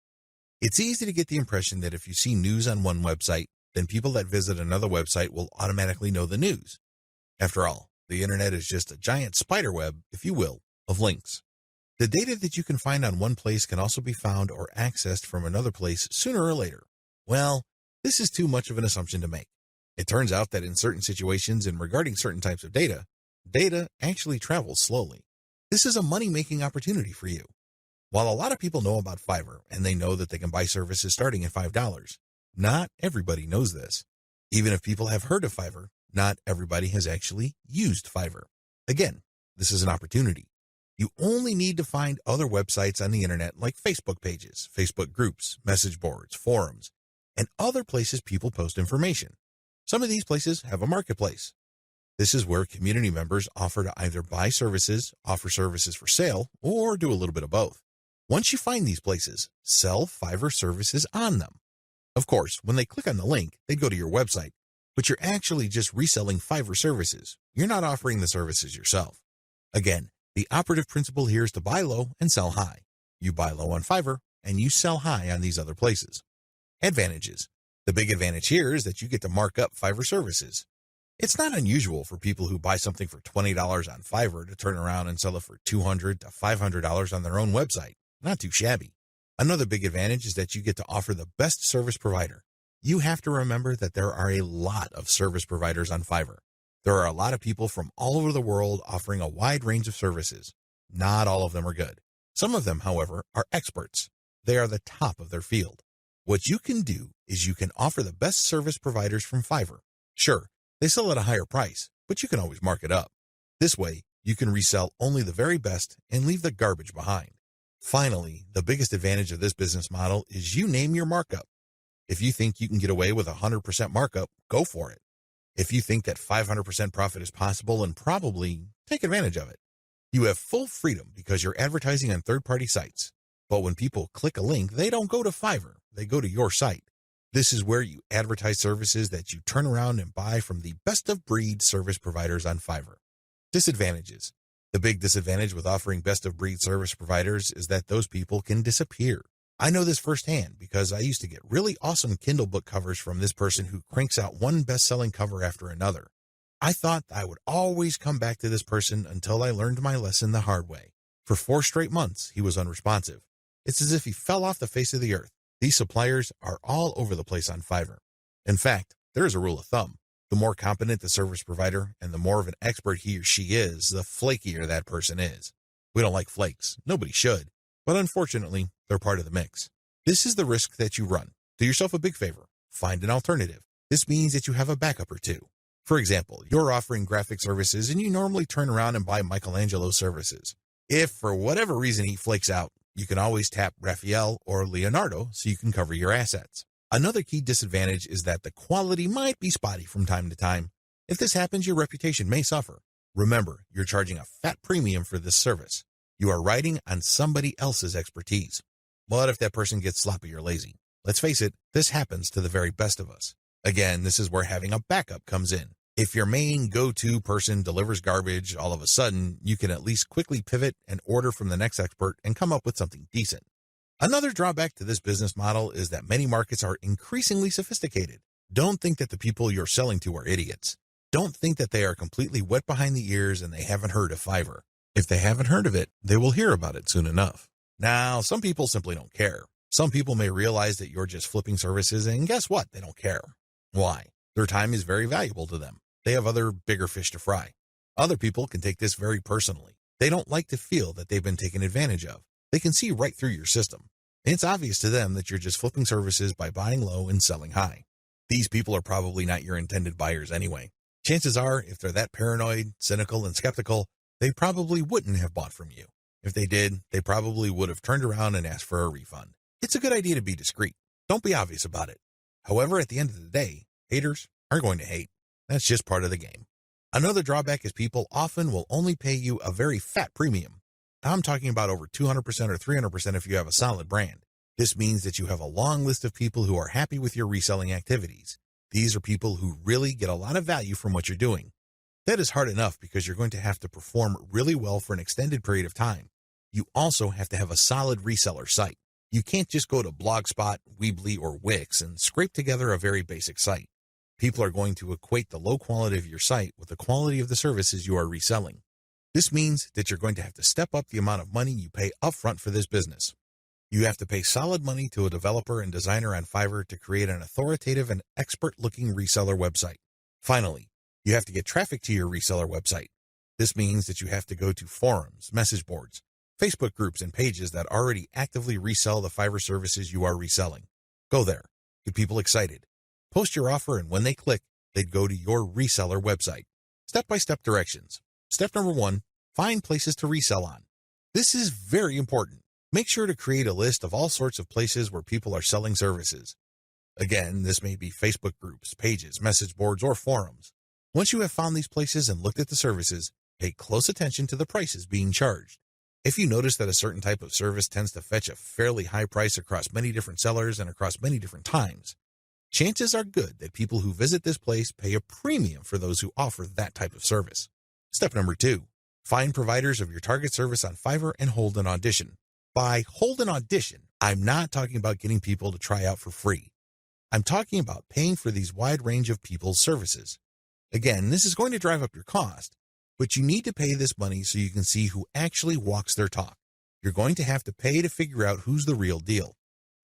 It's easy to get the impression that if you see news on one website, then people that visit another website will automatically know the news. After all, the internet is just a giant spider web, if you will, of links. The data that you can find on one place can also be found or accessed from another place sooner or later. Well, this is too much of an assumption to make. It turns out that in certain situations and regarding certain types of data, data actually travels slowly. This is a money-making opportunity for you. While a lot of people know about Fiverr and they know that they can buy services starting at $5, Not everybody knows this. Even if people have heard of Fiverr, not everybody has actually used Fiverr. Again, this is an opportunity. You only need to find other websites on the internet like Facebook pages, Facebook groups, message boards, forums, and other places people post information. Some of these places have a marketplace. This is where community members offer to either buy services, offer services for sale, or do a little bit of both. Once you find these places, sell Fiverr services on them. Of course, when they click on the link, they go to your website, but you're actually just reselling Fiverr services. You're not offering the services yourself. Again, the operative principle here is to buy low and sell high. You buy low on Fiverr, and you sell high on these other places. Advantages. The big advantage here is that you get to mark up Fiverr services. It's not unusual for people who buy something for $20 on Fiverr to turn around and sell it for $200 to $500 on their own website. Not too shabby. Another big advantage is that you get to offer the best service provider. You have to remember that there are a lot of service providers on Fiverr. There are a lot of people from all over the world offering a wide range of services. Not all of them are good. Some of them, however, are experts. They are the top of their field. What you can do is you can offer the best service providers from Fiverr. Sure, they sell at a higher price, but you can always mark it up. This way, you can resell only the very best and leave the garbage behind. Finally, the biggest advantage of this business model is you name your markup. If you think you can get away with 100% markup, go for it. If you think that 500% profit is possible, and probably take advantage of it. You have full freedom because you're advertising on third-party sites. But when people click a link, they don't go to Fiverr, they go to your site. This is where you advertise services that you turn around and buy from the best-of-breed service providers on Fiverr. Disadvantages. The big disadvantage with offering best-of-breed service providers is that those people can disappear. I know this firsthand because I used to get really awesome Kindle book covers from this person who cranks out one best-selling cover after another. I thought I would always come back to this person until I learned my lesson the hard way. For 4 straight months, he was unresponsive. It's as if he fell off the face of the earth. These suppliers are all over the place on Fiverr. In fact, there is a rule of thumb. The more competent the service provider and the more of an expert he or she is, the flakier that person is. We don't like flakes. Nobody should. But unfortunately, they're part of the mix. This is the risk that you run. Do yourself a big favor. Find an alternative. This means that you have a backup or two. For example, you're offering graphic services and you normally turn around and buy Michelangelo's services. If for whatever reason he flakes out, you can always tap Raphael or Leonardo so you can cover your assets. Another key disadvantage is that the quality might be spotty from time to time. If this happens, your reputation may suffer. Remember, you're charging a fat premium for this service. You are riding on somebody else's expertise. What if that person gets sloppy or lazy? Let's face it, this happens to the very best of us. Again, this is where having a backup comes in. If your main go-to person delivers garbage, all of a sudden, you can at least quickly pivot and order from the next expert and come up with something decent. Another drawback to this business model is that many markets are increasingly sophisticated. Don't think that the people you're selling to are idiots. Don't think that they are completely wet behind the ears and they haven't heard of Fiverr. If they haven't heard of it, they will hear about it soon enough. Now, some people simply don't care. Some people may realize that you're just flipping services, and guess what? They don't care. Why? Their time is very valuable to them. They have other bigger fish to fry. Other people can take this very personally. They don't like to feel that they've been taken advantage of. They can see right through your system. It's obvious to them that you're just flipping services by buying low and selling high. These people are probably not your intended buyers anyway. Chances are, if they're that paranoid, cynical, and skeptical, they probably wouldn't have bought from you. If they did, they probably would have turned around and asked for a refund. It's a good idea to be discreet. Don't be obvious about it. However, at the end of the day, haters are going to hate. That's just part of the game. Another drawback is people often will only pay you a very fat premium. I'm talking about over 200% or 300% if you have a solid brand. This means that you have a long list of people who are happy with your reselling activities. These are people who really get a lot of value from what you're doing. That is hard enough because you're going to have to perform really well for an extended period of time. You also have to have a solid reseller site. You can't just go to Blogspot, Weebly, or Wix and scrape together a very basic site. People are going to equate the low quality of your site with the quality of the services you are reselling. This means that you're going to have to step up the amount of money you pay upfront for this business. You have to pay solid money to a developer and designer on Fiverr to create an authoritative and expert-looking reseller website. Finally, you have to get traffic to your reseller website. This means that you have to go to forums, message boards, Facebook groups, and pages that already actively resell the Fiverr services you are reselling. Go there. Get people excited. Post your offer, and when they click, they'd go to your reseller website. Step-by-step directions. Step number 1, find places to resell on. This is very important. Make sure to create a list of all sorts of places where people are selling services. Again, this may be Facebook groups, pages, message boards, or forums. Once you have found these places and looked at the services, pay close attention to the prices being charged. If you notice that a certain type of service tends to fetch a fairly high price across many different sellers and across many different times, chances are good that people who visit this place pay a premium for those who offer that type of service. Step number 2, find providers of your target service on Fiverr and hold an audition. By hold an audition, I'm not talking about getting people to try out for free. I'm talking about paying for these wide range of people's services. Again, this is going to drive up your cost, but you need to pay this money so you can see who actually walks their talk. You're going to have to pay to figure out who's the real deal.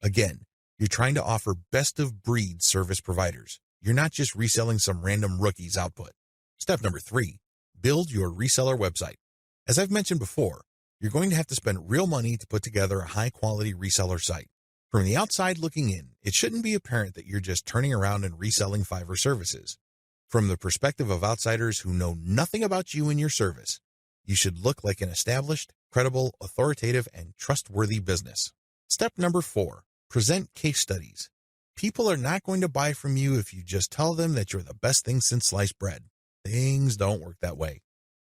Again, you're trying to offer best-of-breed service providers. You're not just reselling some random rookie's output. Step number 3, build your reseller website. As I've mentioned before, you're going to have to spend real money to put together a high-quality reseller site. From the outside looking in, it shouldn't be apparent that you're just turning around and reselling Fiverr services. From the perspective of outsiders who know nothing about you and your service, you should look like an established, credible, authoritative, and trustworthy business. Step number 4, present case studies. People are not going to buy from you if you just tell them that you're the best thing since sliced bread. Things don't work that way.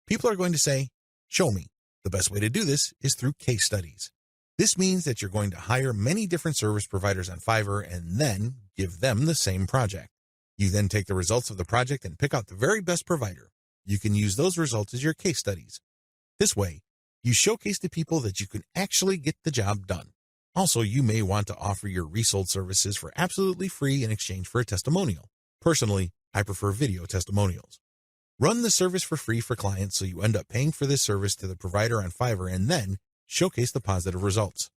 People are going to say, show me. The best way to do this is through case studies. This means that you're going to hire many different service providers on Fiverr and then give them the same project. You then take the results of the project and pick out the very best provider. You can use those results as your case studies. This way, you showcase to people that you can actually get the job done. Also, you may want to offer your resold services for absolutely free in exchange for a testimonial. Personally, I prefer video testimonials. Run the service for free for clients so you end up paying for this service to the provider on Fiverr and then showcase the positive results.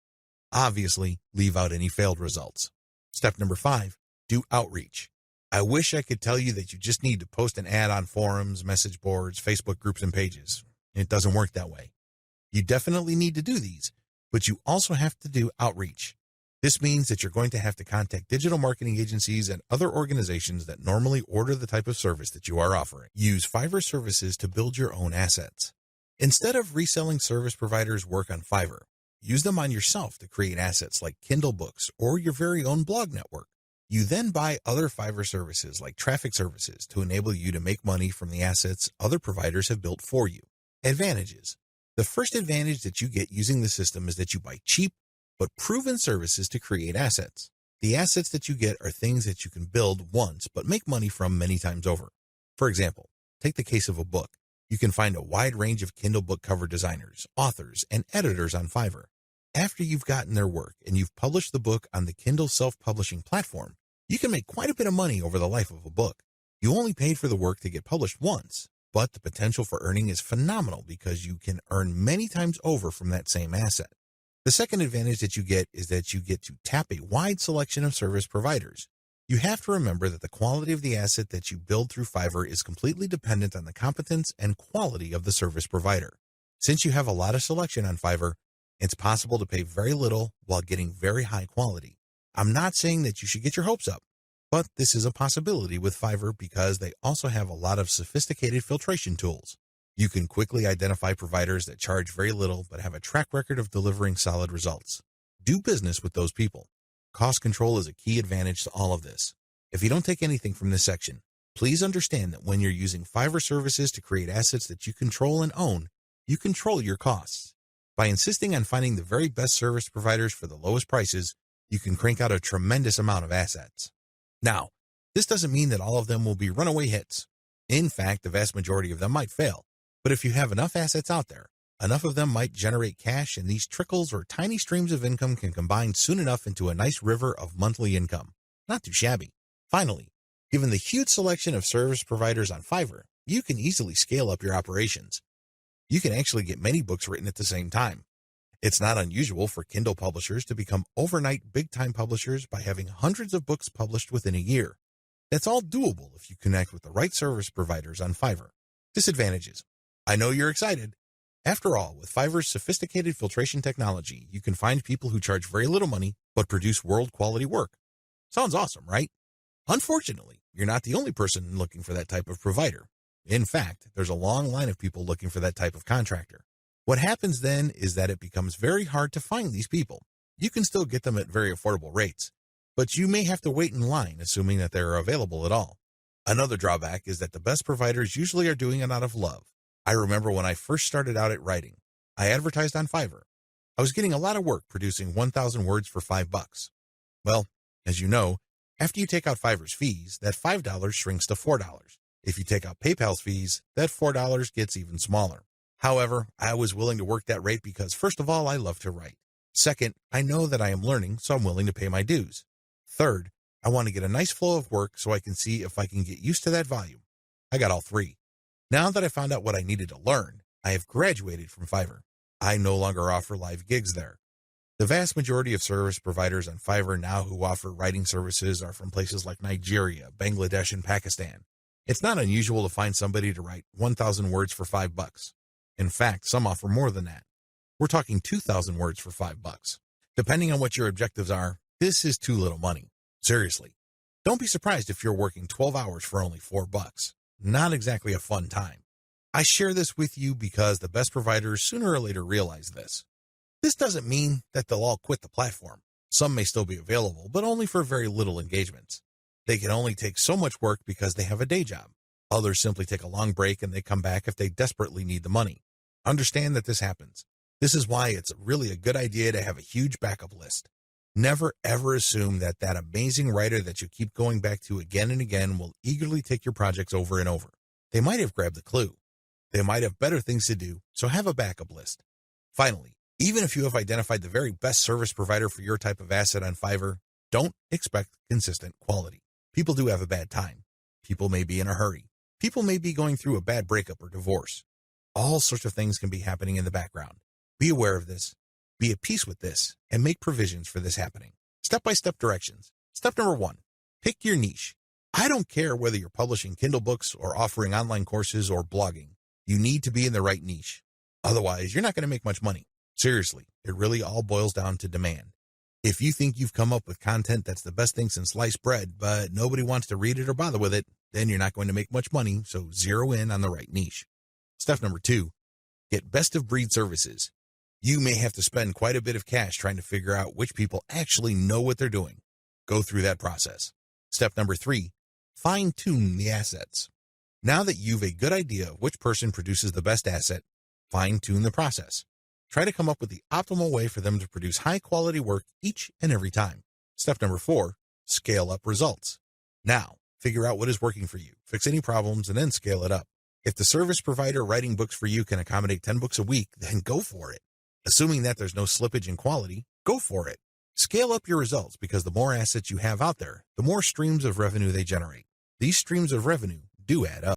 Obviously, leave out any failed results. Step number 5, do outreach. I wish I could tell you that you just need to post an ad on forums, message boards, Facebook groups, and pages. It doesn't work that way. You definitely need to do these, but you also have to do outreach. This means that you're going to have to contact digital marketing agencies and other organizations that normally order the type of service that you are offering. Use Fiverr services to build your own assets. Instead of reselling service providers' work on Fiverr, use them on yourself to create assets like Kindle books or your very own blog network. You then buy other Fiverr services like traffic services to enable you to make money from the assets other providers have built for you. Advantages. The first advantage that you get using the system is that you buy cheap but proven services to create assets. The assets that you get are things that you can build once but make money from many times over. For example, take the case of a book. You can find a wide range of Kindle book cover designers, authors, and editors on Fiverr. After you've gotten their work and you've published the book on the Kindle self-publishing platform, you can make quite a bit of money over the life of a book. You only paid for the work to get published once, but the potential for earning is phenomenal because you can earn many times over from that same asset. The second advantage that you get is that you get to tap a wide selection of service providers. You have to remember that the quality of the asset that you build through Fiverr is completely dependent on the competence and quality of the service provider. Since you have a lot of selection on Fiverr, it's possible to pay very little while getting very high quality. I'm not saying that you should get your hopes up, but this is a possibility with Fiverr because they also have a lot of sophisticated filtration tools. You can quickly identify providers that charge very little but have a track record of delivering solid results. Do business with those people. Cost control is a key advantage to all of this. If you don't take anything from this section, please understand that when you're using Fiverr services to create assets that you control and own, you control your costs. By insisting on finding the very best service providers for the lowest prices, you can crank out a tremendous amount of assets. Now, this doesn't mean that all of them will be runaway hits. In fact, the vast majority of them might fail. But if you have enough assets out there, enough of them might generate cash, and these trickles or tiny streams of income can combine soon enough into a nice river of monthly income. Not too shabby. Finally, given the huge selection of service providers on Fiverr, you can easily scale up your operations. You can actually get many books written at the same time. It's not unusual for Kindle publishers to become overnight big-time publishers by having hundreds of books published within a year. That's all doable if you connect with the right service providers on Fiverr. Disadvantages. I know you're excited. After all, with Fiverr's sophisticated filtration technology, you can find people who charge very little money but produce world-quality work. Sounds awesome, right? Unfortunately, you're not the only person looking for that type of provider. In fact, there's a long line of people looking for that type of contractor. What happens then is that it becomes very hard to find these people. You can still get them at very affordable rates, but you may have to wait in line assuming that they're available at all. Another drawback is that the best providers usually are doing it out of love. I remember when I first started out at writing, I advertised on Fiverr. I was getting a lot of work producing 1,000 words for $5. Well, as you know, after you take out Fiverr's fees, that $5 shrinks to $4. If you take out PayPal's fees, that $4 gets even smaller. However, I was willing to work that rate because, first of all, I love to write. Second, I know that I am learning, so I'm willing to pay my dues. Third, I want to get a nice flow of work so I can see if I can get used to that volume. I got all three. Now that I found out what I needed to learn, I have graduated from Fiverr. I no longer offer live gigs there. The vast majority of service providers on Fiverr now who offer writing services are from places like Nigeria, Bangladesh, and Pakistan. It's not unusual to find somebody to write 1,000 words for $5. In fact, some offer more than that. We're talking 2,000 words for $5. Depending on what your objectives are, this is too little money. Seriously. Don't be surprised if you're working 12 hours for only $4. Not exactly a fun time. I share this with you because the best providers sooner or later realize this. This doesn't mean that they'll all quit the platform. Some may still be available, but only for very little engagements. They can only take so much work because they have a day job. Others simply take a long break and they come back if they desperately need the money. Understand that this happens. This is why it's really a good idea to have a huge backup list. Never ever assume that that amazing writer that you keep going back to again and again will eagerly take your projects over and over. They might have grabbed the clue. They might have better things to do, so have a backup list. Finally, even if you have identified the very best service provider for your type of asset on Fiverr, don't expect consistent quality. People do have a bad time. People may be in a hurry. People may be going through a bad breakup or divorce. All sorts of things can be happening in the background. Be aware of this, be at peace with this, and make provisions for this happening. Step-by-step directions. Step number 1, pick your niche. I don't care whether you're publishing Kindle books or offering online courses or blogging. You need to be in the right niche. Otherwise, you're not going to make much money. Seriously, it really all boils down to demand. If you think you've come up with content that's the best thing since sliced bread, but nobody wants to read it or bother with it, then you're not going to make much money, so zero in on the right niche. Step number 2, get best-of-breed services. You may have to spend quite a bit of cash trying to figure out which people actually know what they're doing. Go through that process. Step number 3, fine-tune the assets. Now that you've a good idea of which person produces the best asset, fine-tune the process. Try to come up with the optimal way for them to produce high-quality work each and every time. Step number 4, scale up results. Now, figure out what is working for you, fix any problems, and then scale it up. If the service provider writing books for you can accommodate 10 books a week, then go for it. Assuming that there's no slippage in quality, go for it. Scale up your results because the more assets you have out there, the more streams of revenue they generate. These streams of revenue do add up.